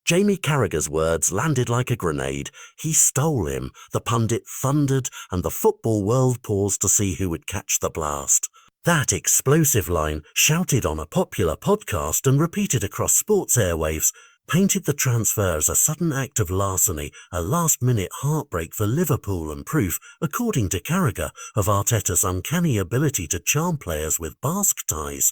Jamie Carragher's words landed like a grenade. He stole him, the pundit thundered, and the football world paused to see who would catch the blast. That explosive line, shouted on a popular podcast and repeated across sports airwaves, painted the transfer as a sudden act of larceny, a last-minute heartbreak for Liverpool and proof, according to Carragher, of Arteta's uncanny ability to charm players with Basque ties.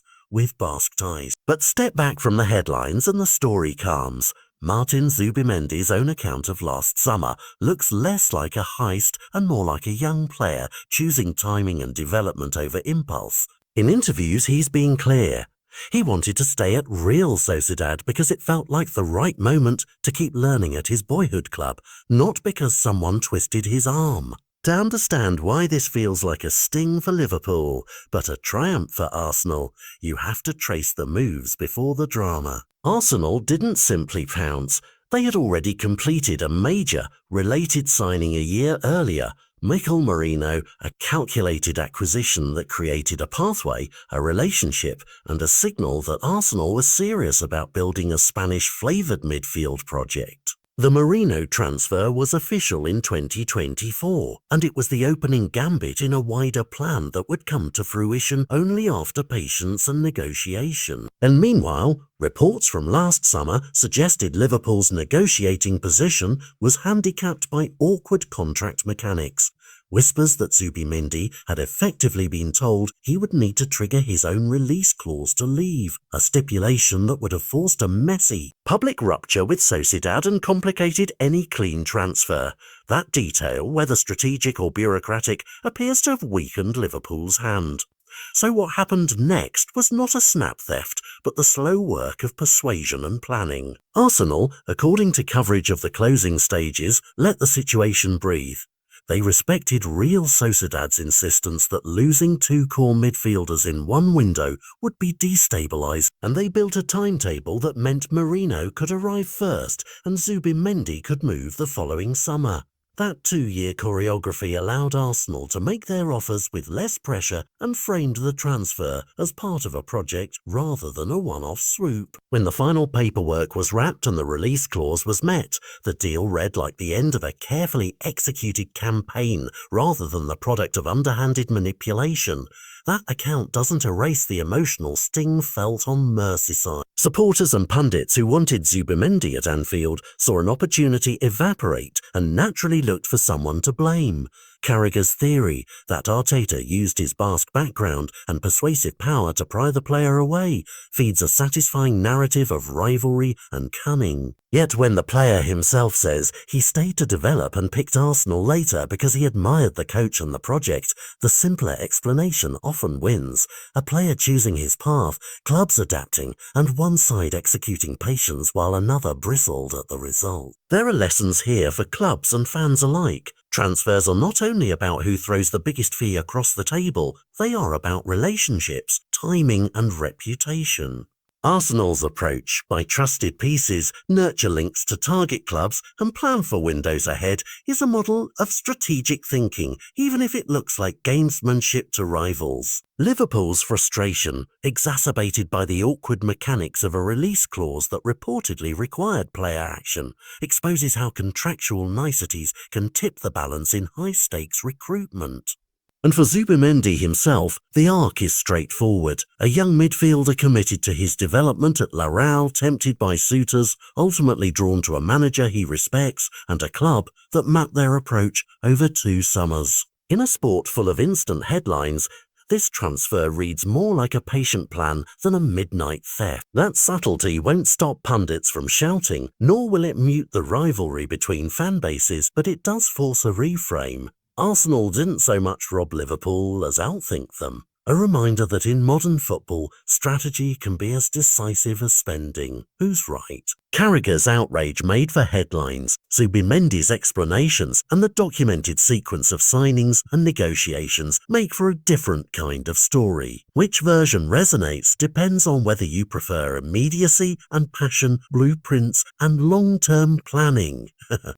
But step back from the headlines and the story calms. Martin Zubimendi's own account of last summer looks less like a heist and more like a young player choosing timing and development over impulse. In interviews, he's been clear. He wanted to stay at Real Sociedad because it felt like the right moment to keep learning at his boyhood club, not because someone twisted his arm. To understand why this feels like a sting for Liverpool, but a triumph for Arsenal, you have to trace the moves before the drama. Arsenal didn't simply pounce. They had already completed a major, related signing a year earlier, Mikel Merino, a calculated acquisition that created a pathway, a relationship, and a signal that Arsenal was serious about building a Spanish-flavoured midfield project. The Merino transfer was official in 2024, and it was the opening gambit in a wider plan that would come to fruition only after patience and negotiation. And meanwhile, reports from last summer suggested Liverpool's negotiating position was handicapped by awkward contract mechanics. Whispers that Zubimendi had effectively been told he would need to trigger his own release clause to leave, a stipulation that would have forced a messy public rupture with Sociedad and complicated any clean transfer. That detail, whether strategic or bureaucratic, appears to have weakened Liverpool's hand. So what happened next was not a snap theft, but the slow work of persuasion and planning. Arsenal, according to coverage of the closing stages, let the situation breathe. They respected Real Sociedad's insistence that losing two core midfielders in one window would be destabilised, and they built a timetable that meant Merino could arrive first and Zubimendi could move the following summer. That 2-year choreography allowed Arsenal to make their offers with less pressure and framed the transfer as part of a project rather than a one-off swoop. When the final paperwork was wrapped and the release clause was met, the deal read like the end of a carefully executed campaign rather than the product of underhanded manipulation. That account doesn't erase the emotional sting felt on Merseyside. Supporters and pundits who wanted Zubimendi at Anfield saw an opportunity evaporate and naturally looked for someone to blame. Carragher's theory that Arteta used his Basque background and persuasive power to pry the player away feeds a satisfying narrative of rivalry and cunning. Yet when the player himself says he stayed to develop and picked Arsenal later because he admired the coach and the project, the simpler explanation often wins. A player choosing his path, clubs adapting, and one side executing patience while another bristled at the result. There are lessons here for clubs and fans alike. Transfers are not only about who throws the biggest fee across the table, they are about relationships, timing, and reputation. Arsenal's approach, buy trusted pieces, nurture links to target clubs, and plan for windows ahead, is a model of strategic thinking, even if it looks like gamesmanship to rivals. Liverpool's frustration, exacerbated by the awkward mechanics of a release clause that reportedly required player action, exposes how contractual niceties can tip the balance in high-stakes recruitment. And for Zubimendi himself, the arc is straightforward. A young midfielder committed to his development at Real, tempted by suitors, ultimately drawn to a manager he respects and a club that mapped their approach over 2 summers. In a sport full of instant headlines, this transfer reads more like a patient plan than a midnight theft. That subtlety won't stop pundits from shouting, nor will it mute the rivalry between fan bases, but it does force a reframe. Arsenal didn't so much rob Liverpool as outthink them. A reminder that in modern football, strategy can be as decisive as spending. Who's right? Carragher's outrage made for headlines, Zubimendi's explanations, and the documented sequence of signings and negotiations make for a different kind of story. Which version resonates depends on whether you prefer immediacy and passion, blueprints, and long-term planning.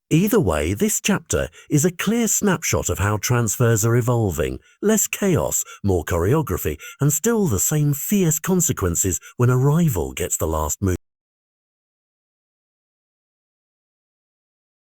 Either way, this chapter is a clear snapshot of how transfers are evolving. Less chaos, more choreography, and still the same fierce consequences when a rival gets the last move.